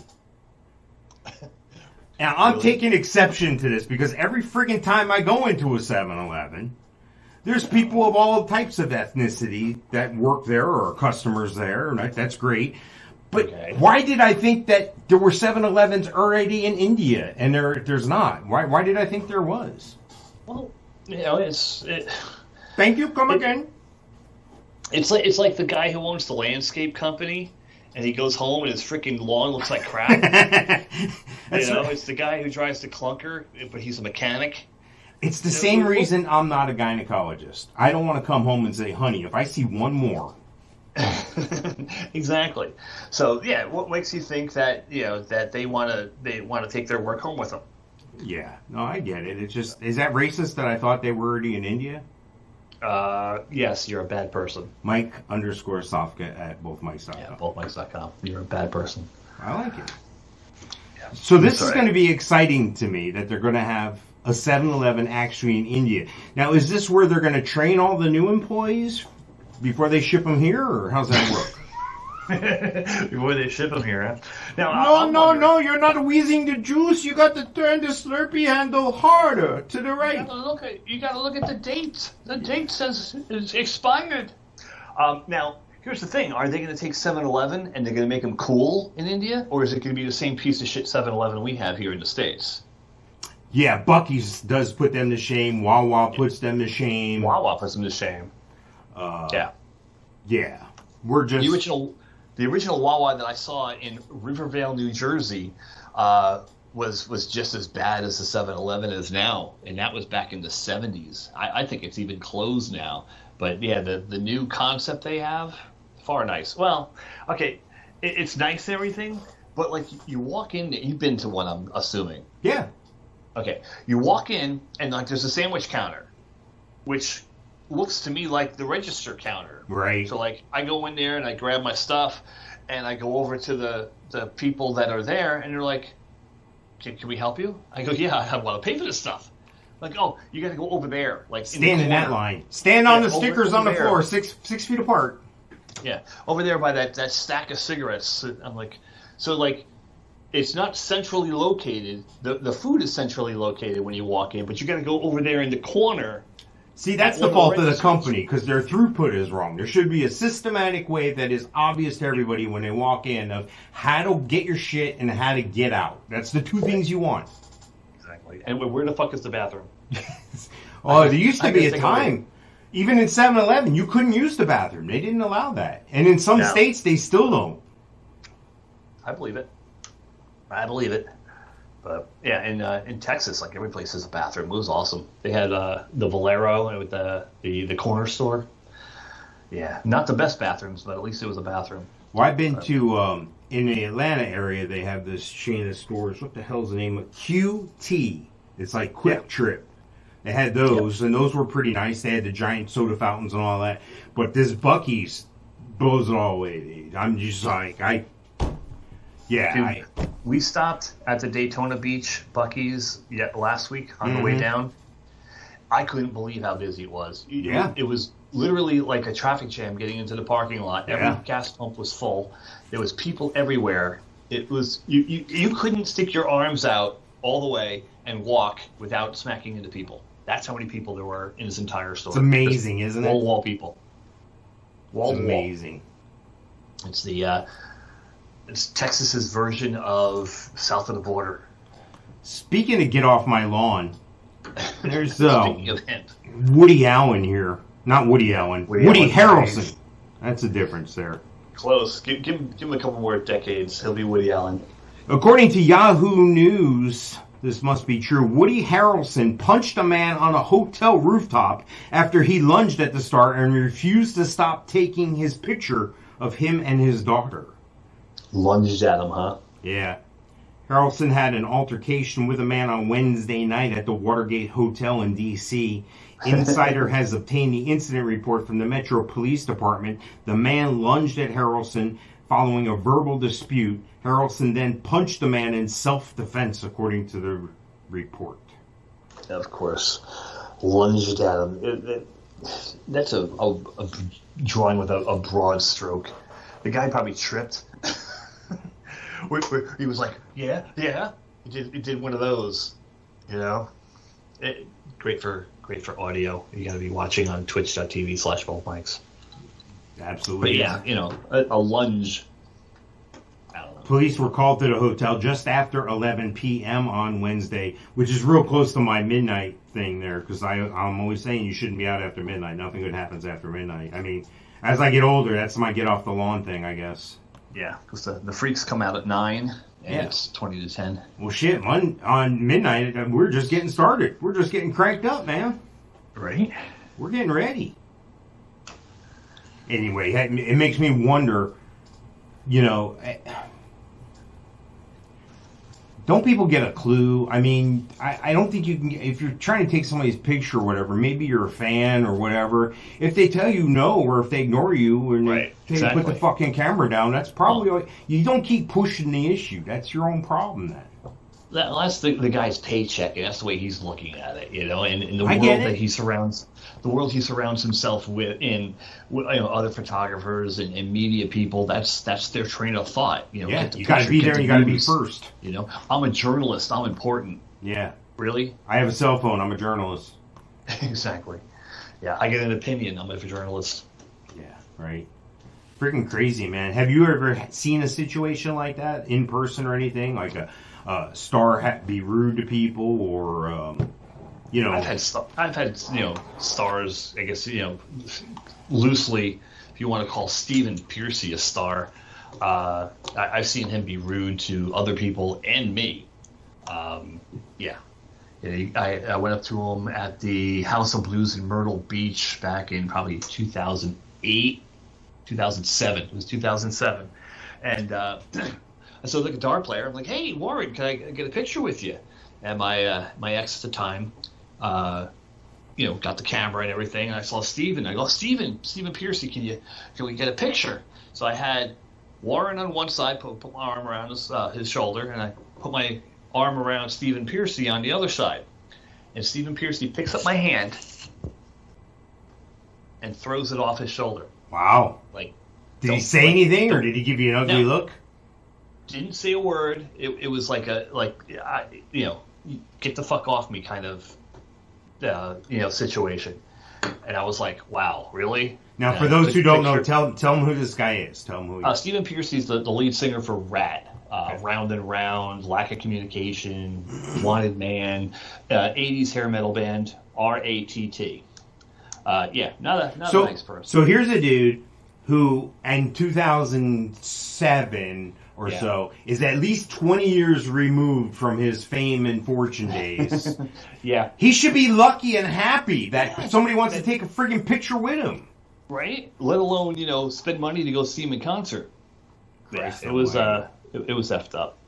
Now, I'm taking exception to this because every friggin' time I go into a 7-Eleven, there's people of all types of ethnicity that work there or are customers there, and that's great. But why did I think that there were 7-Elevens already in India and there's not? Why did I think there was? Well, it's... Thank you. Come again. It's like the guy who owns the landscape company, and he goes home and his freaking lawn looks like crap. It's the guy who drives the clunker, but he's a mechanic. It's the same reason I'm not a gynecologist. I don't want to come home and say, honey, if I see one more. Exactly. So yeah, what makes you think that that they want to take their work home with them? Yeah, no, I get it. It's just, is that racist that I thought they were already in India? Yes, you're a bad person. Mike_Sofka at bothmikes.com. Yeah, bothmikes.com. You're a bad person. I like it. Yeah. So this is going to be exciting to me that they're going to have a 7-Eleven actually in India. Now, is this where they're going to train all the new employees before they ship them here, or how's that work? Before they ship them here, huh? Now, no, you're not wheezing the juice. You got to turn the Slurpee handle harder to the right. You got to look at the date. The date says it's expired. Now, here's the thing. Are they going to take 7-Eleven and they're going to make them cool in India? Or is it going to be the same piece of shit 7-Eleven we have here in the States? Yeah, Buc-ee's does put them to shame. Wawa puts them to shame. Wawa puts them to shame. Yeah. Yeah. We're just... The original Wawa that I saw in Rivervale, New Jersey, was just as bad as the 7-Eleven is now, and that was back in the 70s. I think it's even closed now. But yeah, the new concept they have, far nice. Well, okay, it's nice and everything, but like you walk in, you've been to one, I'm assuming. Yeah. Okay, you walk in and like there's a sandwich counter, which looks to me like the register counter. Right. So like I go in there and I grab my stuff and I go over to the people that are there and they're like, can we help you? I go, yeah, I want to pay for this stuff. Like, oh, you got to go over there. Like stand in that line. Stand on the stickers on the floor, 6 feet apart. Yeah, over there by that stack of cigarettes. I'm like, so like, it's not centrally located. The food is centrally located when you walk in, but you got to go over there in the corner. See, that's the fault of the company, because their throughput is wrong. There should be a systematic way that is obvious to everybody when they walk in of how to get your shit and how to get out. That's the two things you want. Exactly. And where the fuck is the bathroom? Oh, there used to be a time. Even in 7-Eleven, you couldn't use the bathroom. They didn't allow that. And in some states, they still don't. I believe it. But yeah, in Texas, like every place has a bathroom. It was awesome. They had the Valero with the corner store. Yeah, not the best bathrooms, but at least it was a bathroom. Well, I've been to in the Atlanta area. They have this chain of stores. What the hell's the name of QT? It's like Quick Trip. They had those, and those were pretty nice. They had the giant soda fountains and all that. But this Buc-ee's blows it all away. I'm just like we stopped at the Daytona Beach Buc-ee's last week on the way down. I couldn't believe how busy it was. It was literally like a traffic jam getting into the parking lot. Every gas pump was full. There was people everywhere. It was you couldn't stick your arms out all the way and walk without smacking into people. That's how many people there were in this entire store. It's amazing, isn't it? Wall people. Wall it's amazing. Wall. It's it's Texas's version of south of the border. Speaking of get off my lawn, there's Woody Allen here. Not Woody Allen. Woody Harrelson. That's the difference there. Close. Give him a couple more decades. He'll be Woody Allen. According to Yahoo News, this must be true. Woody Harrelson punched a man on a hotel rooftop after he lunged at the star and refused to stop taking his picture of him and his daughter. Lunged at him, huh? Yeah. Harrelson had an altercation with a man on Wednesday night at the Watergate Hotel in D.C. Insider has obtained the incident report from the Metro Police Department. The man lunged at Harrelson following a verbal dispute. Harrelson then punched the man in self-defense, according to the report. Of course. Lunged at him. That's a drawing with a broad stroke. The guy probably tripped. He was like, yeah. He did one of those, you know. Great for audio. You got to be watching on twitch.tv/bothmikes. Absolutely. But yeah, you know, a lunge. I don't know. Police were called to the hotel just after 11 p.m. on Wednesday, which is real close to my midnight thing there, because I'm always saying you shouldn't be out after midnight. Nothing good happens after midnight. I mean, as I get older, that's my get off the lawn thing, I guess. Yeah, because the freaks come out at 9, and Yeah. it's 20 to 10. Well, shit, on midnight, we're just getting started. We're just getting cranked up, man. Right? We're getting ready. Anyway, it makes me wonder, you know, don't people get a clue? I mean, I don't think you can, if you're trying to take somebody's picture or whatever, maybe you're a fan or whatever, if they tell you no or if they ignore you and Right, they exactly. put the fucking camera down, that's probably, you don't keep pushing the issue. That's your own problem then. That's the guy's paycheck, and that's the way he's looking at it, you know. And in the I world get it. that he surrounds, the world he surrounds himself with, other photographers and media people, that's their train of thought. You know, Yeah, get the you got to picture, be get there. the You got to be news. first. You know, I'm a journalist. I'm important. Yeah, Really? I have a cell phone. I'm a journalist. Exactly. Yeah, I get an opinion. I'm a journalist. Yeah, right. Freaking crazy, man. Have you ever seen a situation like that in person or anything? Like a star be rude to people, or you know? I've had stars. I guess loosely, if you want to call Stephen Piercy a star. I've seen him be rude to other people and me. Yeah. I went up to him at the House of Blues in Myrtle Beach back in probably 2008, 2007. It was 2007. And I saw the guitar player. I'm like, hey, Warren, can I get a picture with you? And my ex at the time, got the camera and everything. And I saw Steven. I go, Stephen Piercy, can we get a picture? So I had Warren on one side, put my arm around his shoulder, and I put my arm around Stephen Piercy on the other side. And Stephen Piercy picks up my hand and throws it off his shoulder. Wow. Like, did he say anything, or did he give you an ugly look? Didn't say a word. It was like get the fuck off me kind of, situation. And I was like, wow, really? Now, for those who don't know, tell them who this guy is. Tell them who he is. Stephen Piercy's the lead singer for Rat. Round and Round, Lack of Communication, Wanted Man, 80s hair metal band, RATT. Not a nice person. So here's a dude who, in 2007 or so, is at least 20 years removed from his fame and fortune days. Yeah. He should be lucky and happy that somebody wants to take a friggin' picture with him. Right? Let alone, spend money to go see him in concert. Yeah, it was effed up.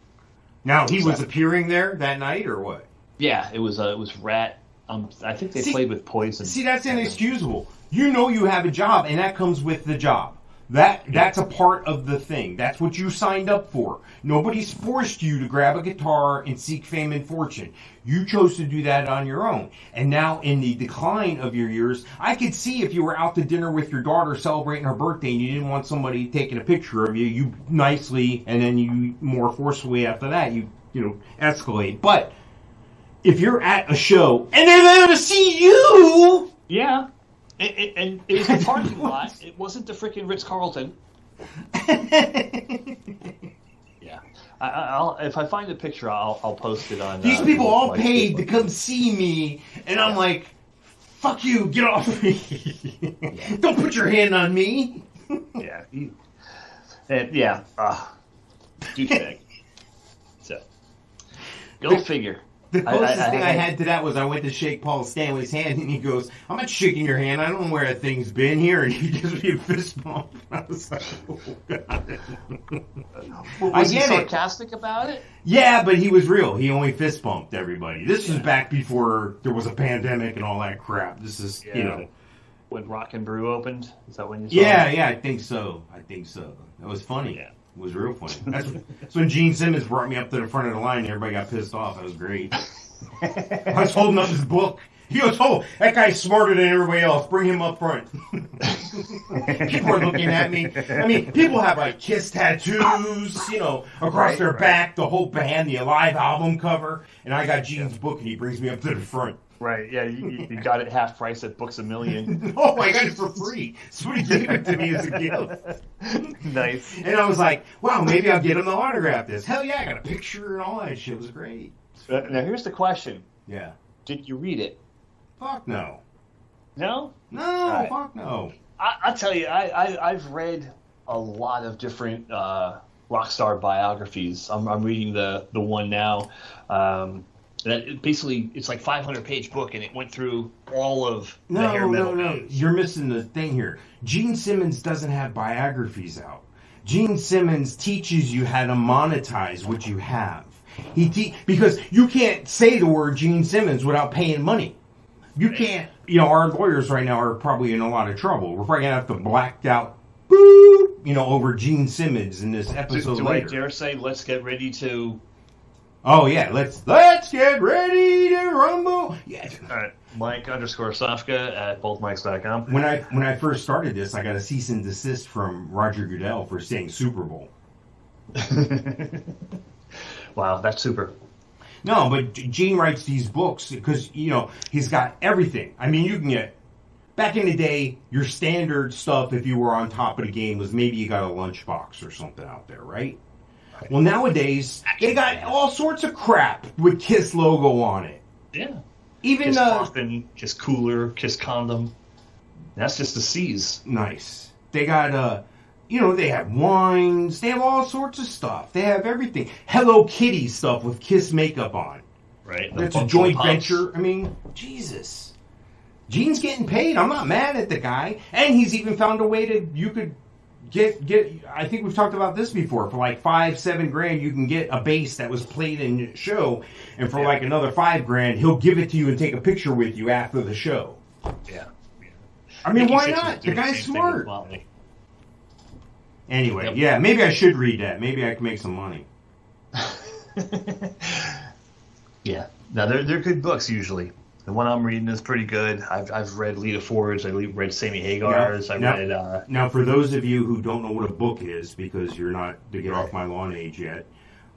Now, he was appearing there that night, or what? Yeah, it was Rat. I think they played with Poison. See, that's inexcusable. You know you have a job, and that comes with the job. That's a part of the thing. That's what you signed up for. Nobody's forced you to grab a guitar and seek fame and fortune. You chose to do that on your own. And now, in the decline of your years, I could see if you were out to dinner with your daughter celebrating her birthday and you didn't want somebody taking a picture of you, you nicely, and then you more forcefully after that, you escalate. But if you're at a show and they're there to see you... Yeah. And it was the parking lot. It wasn't the freaking Ritz-Carlton. Yeah. I'll if I find a picture, I'll post it on... These people all paid to come see me, and I'm like, fuck you, get off me. Don't put your hand on me. Yeah. Douchebag. So, go figure. The closest thing I had to that was I went to shake Paul Stanley's hand, and he goes, I'm not shaking your hand. I don't know where that thing's been here. And he gives me a fist bump. I was like, oh, God. Was he sarcastic about it? Yeah, but he was real. He only fist bumped everybody. This was back before there was a pandemic and all that crap. This is, When Rock and Brew opened? Is that when you saw it? Yeah, I think so. That was funny. Yeah. It was real funny. That's when Gene Simmons brought me up to the front of the line and everybody got pissed off. That was great. I was holding up his book. He goes, oh, that guy's smarter than everybody else. Bring him up front. People are looking at me. I mean, people have like Kiss tattoos, across their back, the whole band, the Alive album cover. And I got Gene's book and he brings me up to the front. Right, yeah, you got it half price at Books A Million. No, I got it for free. Somebody gave it to me as a gift. Nice. And I was like, wow, maybe I'll get him to autograph this. Hell yeah, I got a picture and all that shit. It was great. Now, here's the question. Yeah. Did you read it? Fuck no. No? No, right. Fuck no. I'll tell you, I've read a lot of different rock star biographies. I'm reading the one now. Basically, it's like 500-page book, and it went through all of the hair metal bands. You're missing the thing here. Gene Simmons doesn't have biographies out. Gene Simmons teaches you how to monetize what you have. Because you can't say the word Gene Simmons without paying money. You can't. Our lawyers right now are probably in a lot of trouble. We're probably gonna have to black out, over Gene Simmons in this episode do later. I dare say, let's get ready to... Oh yeah, let's get ready to rumble. Yeah. All right, Mike_Sofka at bothmikes.com. When I first started this, I got a cease and desist from Roger Goodell for saying Super Bowl. Wow, that's super. No, but Gene writes these books because he's got everything. I mean, you can get back in the day, your standard stuff if you were on top of the game was maybe you got a lunchbox or something out there, right? Well, nowadays, they got all sorts of crap with KISS logo on it. Yeah. Even KISS coffin, KISS cooler, KISS condom. That's just the C's. Nice. They got, they have wines. They have all sorts of stuff. They have everything. Hello Kitty stuff with KISS makeup on. Right. That's a joint venture. I mean, Jesus. Gene's getting paid. I'm not mad at the guy. And he's even found a way you could get I think we've talked about this before. For like $5-7 you can get a bass that was played in the show, and for like another $5 he'll give it to you and take a picture with you after the show. Yeah. I mean, why not? The guy's smart. Anyway, yeah, maybe I should read that. Maybe I can make some money. Yeah. Now they're good books usually. The one I'm reading is pretty good. I've read Lita Ford's. I read Sammy Hagar's. Now, for those of you who don't know what a book is, because you're not to get off my lawn age yet,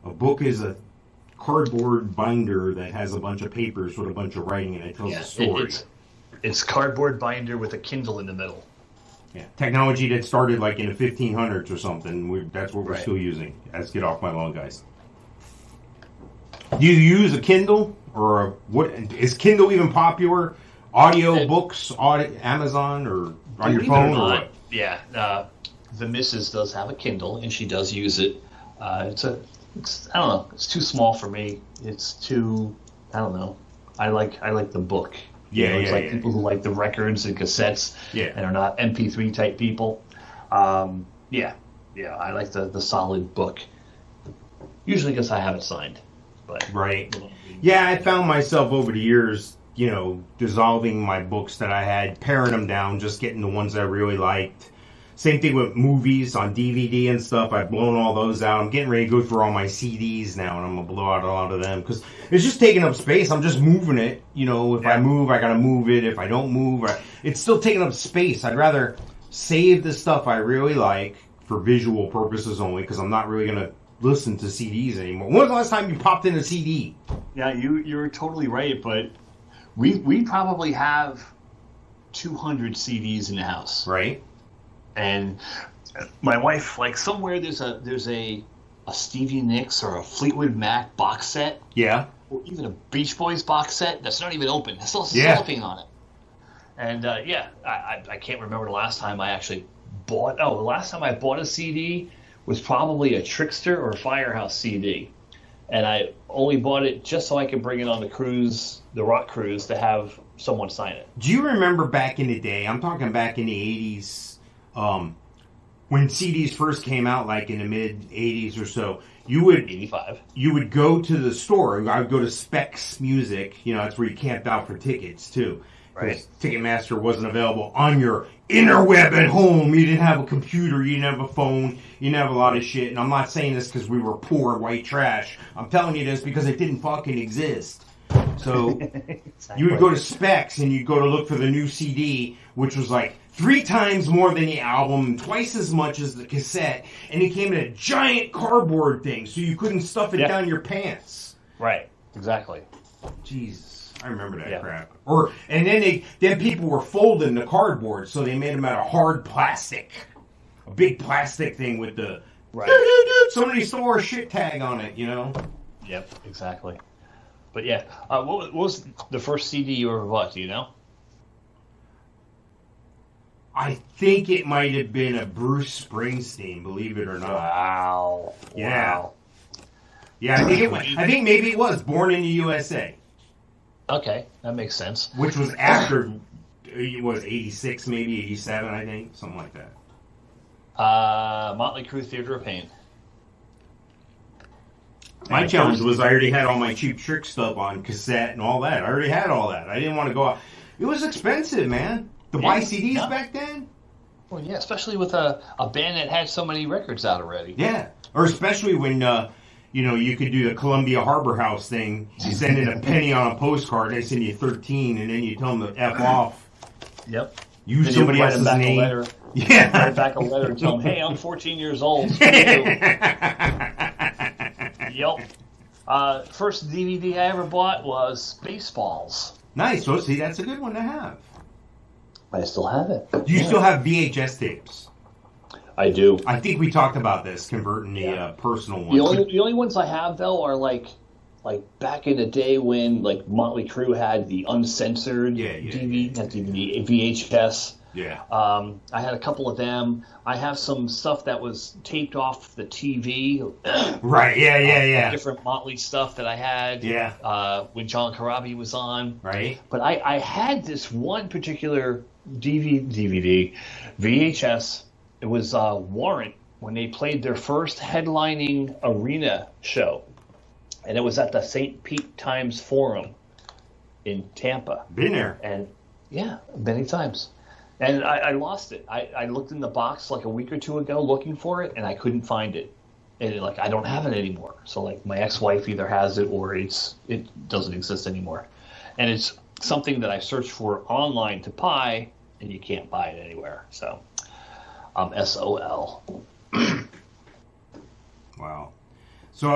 a book is a cardboard binder that has a bunch of papers with a bunch of writing, and it tells a story. It's cardboard binder with a Kindle in the middle. Yeah, technology that started like in the 1500s or something. That's what we're still using. Let's get off my lawn, guys. Do you use a Kindle? Or what is Kindle even popular? Audio books, Amazon, or on your phone? Or what? Yeah, the missus does have a Kindle, and she does use it. I don't know. It's too small for me. It's too. I don't know. I like the book. It's like people who like the records and cassettes, and are not MP3 type people. I like the solid book. Usually, because I have it signed. But right. Yeah, I found myself over the years, dissolving my books that I had, paring them down, just getting the ones I really liked. Same thing with movies on DVD and stuff. I've blown all those out. I'm getting ready to go through all my CDs now, and I'm going to blow out a lot of them because it's just taking up space. I'm just moving it. If I move, I got to move it. If I don't move, it's still taking up space. I'd rather save the stuff I really like for visual purposes only because I'm not really going to listen to CDs anymore. When was the last time you popped in a CD? Yeah, you're totally right, but we probably have 200 CDs in the house. Right. And my wife, like somewhere there's a Stevie Nicks or a Fleetwood Mac box set. Yeah. Or even a Beach Boys box set that's not even open. It's still slipping on it. And I can't remember the last time I actually bought. Oh, the last time I bought a CD was probably a Trickster or a Firehouse CD. And I only bought it just so I could bring it on the cruise, the rock cruise, to have someone sign it. Do you remember back in the day, I'm talking back in the 80s, when CDs first came out, like in the mid-80s or so, you would 85. You would go to the store. I would go to Specs Music. That's where you camped out for tickets, too. Right. Ticketmaster wasn't available on your interweb at home. You didn't have a computer. You didn't have a phone. You didn't have a lot of shit. And I'm not saying this because we were poor white trash. I'm telling you this because it didn't fucking exist. So exactly. You would go to Specs and you'd go to look for the new CD, which was like 3 times more than the album, twice as much as the cassette. And it came in a giant cardboard thing, so you couldn't stuff it down your pants. Right. Exactly. Jesus. I remember that crap. And then people were folding the cardboard, so they made them out of hard plastic, a big plastic thing with the somebody stole a shit tag on it, Yep, exactly. But yeah, what was the first CD you ever bought? Do you know? I think it might have been a Bruce Springsteen, believe it or not. Wow. Yeah. Wow. Yeah, I think maybe it was Born in the USA. Okay, that makes sense. Which was after, it was 86, maybe 87, I think, something like that. Motley Crue, Theater of Pain. My challenge was I already had all my Cheap Trick stuff on cassette and all that. I already had all that. I didn't want to go out. It was expensive, man. To buy CDs back then? Well, yeah, especially with a band that had so many records out already. Yeah, or especially when, you could do the Columbia Harbor House thing. You send in a penny on a postcard, they send you 13, and then you tell them to F off. Yep. Use somebody else's name. Write back a letter and tell them, hey, I'm 14 years old. Yep. First DVD I ever bought was Spaceballs. Nice. So, see, that's a good one to have. I still have it. Do you still have VHS tapes? I do. I think we talked about this, converting the personal ones. The only ones I have, though, are like back in the day when like Motley Crue had the uncensored VHS. Yeah. I had a couple of them. I have some stuff that was taped off the TV. Right. Yeah. Different Motley stuff that I had. Yeah. When John Corabi was on. Right. But I had this one particular DVD, VHS. It was Warrant when they played their first headlining arena show, and it was at the St. Pete Times Forum in Tampa. Been there. And yeah, many times. And I lost it. I looked in the box like a week or two ago looking for it, and I couldn't find it. And I don't have it anymore. So like my ex-wife either has it or it doesn't exist anymore. And it's something that I searched for online to buy, and you can't buy it anywhere. So SOL. Wow. So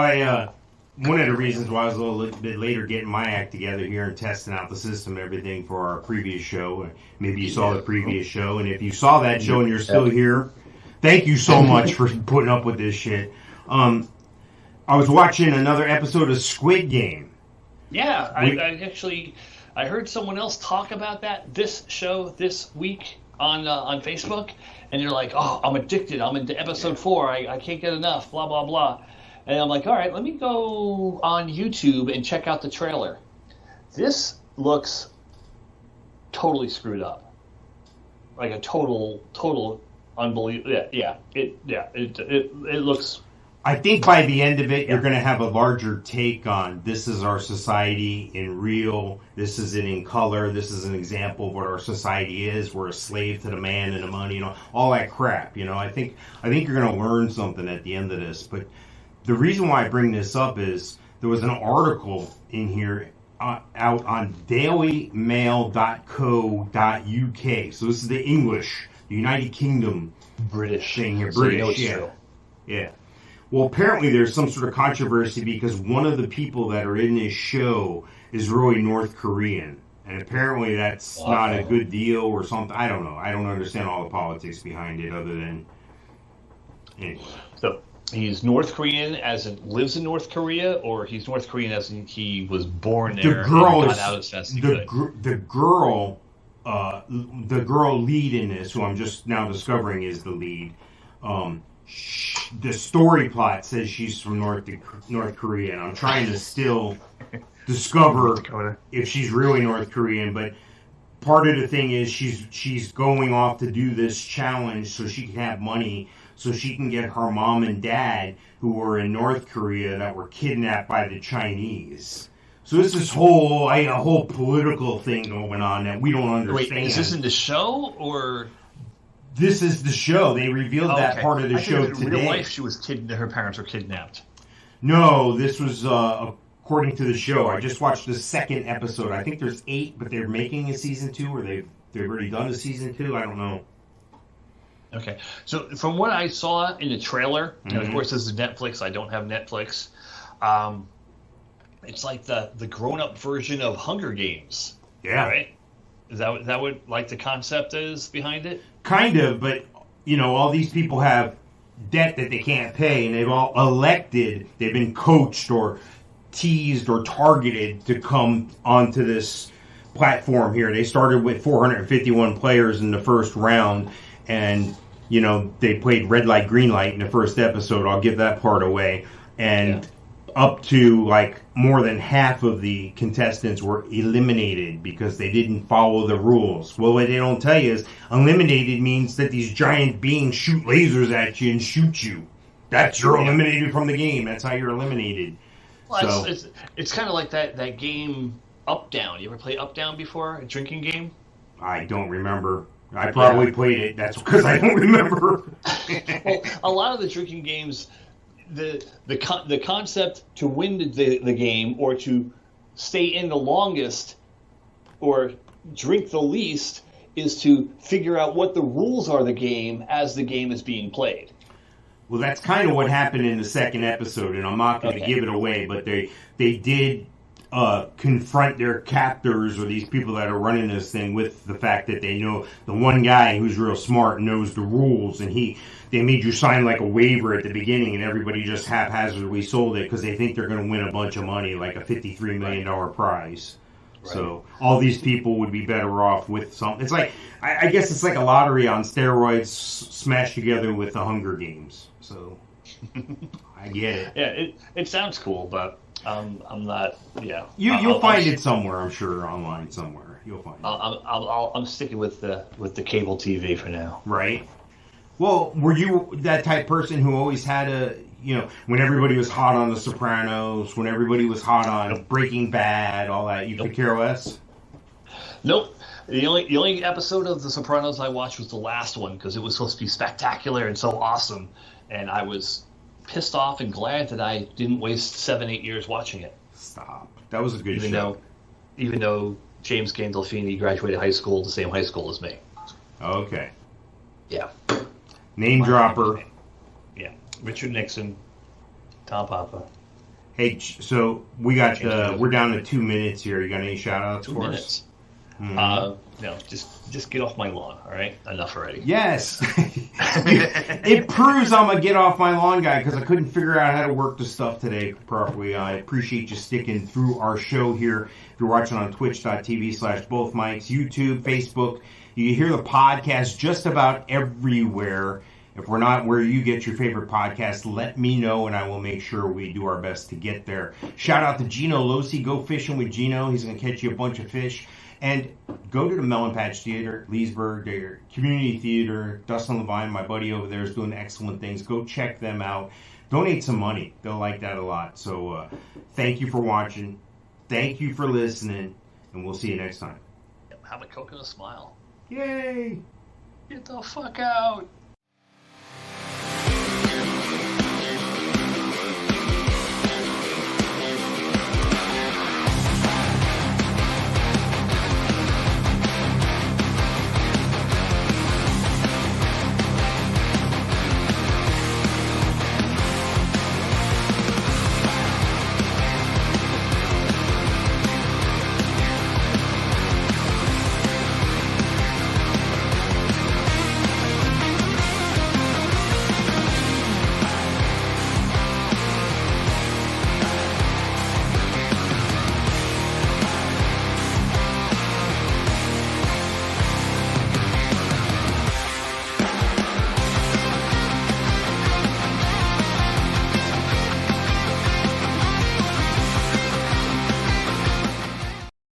one of the reasons why I was a little bit later getting my act together here and testing out the system and everything for our previous show. Maybe you saw the previous show, and if you saw that show and you're still here, thank you so much for putting up with this shit. I was watching another episode of Squid Game. Yeah, I heard someone else talk about this show this week on Facebook, and you're like, oh, I'm addicted. I'm into episode 4. I can't get enough. Blah blah blah. And I'm like, all right, let me go on YouTube and check out the trailer. This looks totally screwed up, like a total unbelievable. It looks. I think by the end of it, you're going to have a larger take on this is our society in real. This is it in color. This is an example of what our society is. We're a slave to the man and the money, all that crap. I think you're going to learn something at the end of this, but. The reason why I bring this up is there was an article in here out on dailymail.co.uk. So this is the English, the United Kingdom British thing here. So British, yeah. Well, apparently there's some sort of controversy because one of the people that are in this show is really North Korean. And apparently that's not a good deal or something. I don't know. I don't understand all the politics behind it other than... Anyway. So... He's North Korean as in lives in North Korea, or he's North Korean as in he was born there and got out as fast as he could? The girl lead in this, who I'm just now discovering is the lead, the story plot says she's from North Korea, and I'm trying to still discover if she's really North Korean, but part of the thing is she's going off to do this challenge so she can have money so she can get her mom and dad, who were in North Korea, that were kidnapped by the Chinese. So there's this a whole political thing going on that we don't understand. Wait, is this in the show, or...? This is the show. They revealed that part of the show today. In real life, her parents were kidnapped. No, this was according to the show. I just watched the second episode. I think there's 8, but they're making a season 2, or they've already done a season 2. I don't know. Okay, so from what I saw in the trailer, and of course this is Netflix, I don't have Netflix, it's like the grown-up version of Hunger Games. Yeah. Right? Is that what like the concept is behind it? Kind of, but all these people have debt that they can't pay, and they've all they've been coached or teased or targeted to come onto this platform here. They started with 451 players in the first round, and they played red light, green light in the first episode. I'll give that part away, and up to like more than half of the contestants were eliminated because they didn't follow the rules. Well, what they don't tell you is eliminated means that these giant beings shoot lasers at you and shoot you. You're eliminated from the game. That's how you're eliminated. Well, it's kind of like that game Up Down. You ever play Up Down before? A drinking game? I don't remember. I probably played it. That's because I don't remember. Well, a lot of the drinking games, the concept to win the game or to stay in the longest or drink the least is to figure out what the rules are of the game as the game is being played. Well, that's kind of what happened in the second episode, and I'm not going to give it away, but they did confront their captors or these people that are running this thing with the fact that they know the one guy who's real smart knows the rules, and they made you sign like a waiver at the beginning, and everybody just haphazardly sold it because they think they're going to win a bunch of money, like a $53 million prize. Right. So all these people would be better off with something. It's like, I guess it's like a lottery on steroids smashed together with the Hunger Games. So I get it. Yeah, it sounds cool, but I'm not. Yeah, you'll find it somewhere. I'm sure online somewhere. You'll find it. I'm sticking with the cable TV for now. Right. Well, were you that type person who always had when everybody was hot on The Sopranos, when everybody was hot on Breaking Bad, all that, you could care less? Nope. The only episode of The Sopranos I watched was the last one because it was supposed to be spectacular and so awesome, and I was pissed off and glad that I didn't waste 7-8 years watching it. Stop. That was a good show. Even though James Gandolfini graduated high school, the same high school as me. Okay. Yeah. Name dropper. Yeah. Richard Nixon, Tom Papa. Hey, so we got we're down to 2 minutes here. You got any shout outs for us? 2 minutes. No, just get off my lawn, all right? Enough already. Yes. It proves I'm a get off my lawn guy because I couldn't figure out how to work the stuff today properly. I appreciate you sticking through our show here. If you're watching on twitch.tv/bothmics, YouTube, Facebook, you hear the podcast just about everywhere. If we're not where you get your favorite podcast, let me know, and I will make sure we do our best to get there. Shout out to Gino Losi. Go fishing with Gino. He's going to catch you a bunch of fish. And go to the Melon Patch Theater, Leesburg, their community theater. Dustin Levine, my buddy over there, is doing excellent things. Go check them out. Donate some money. They'll like that a lot. So thank you for watching. Thank you for listening. And we'll see you next time. Have a Coke and a smile. Yay! Get the fuck out.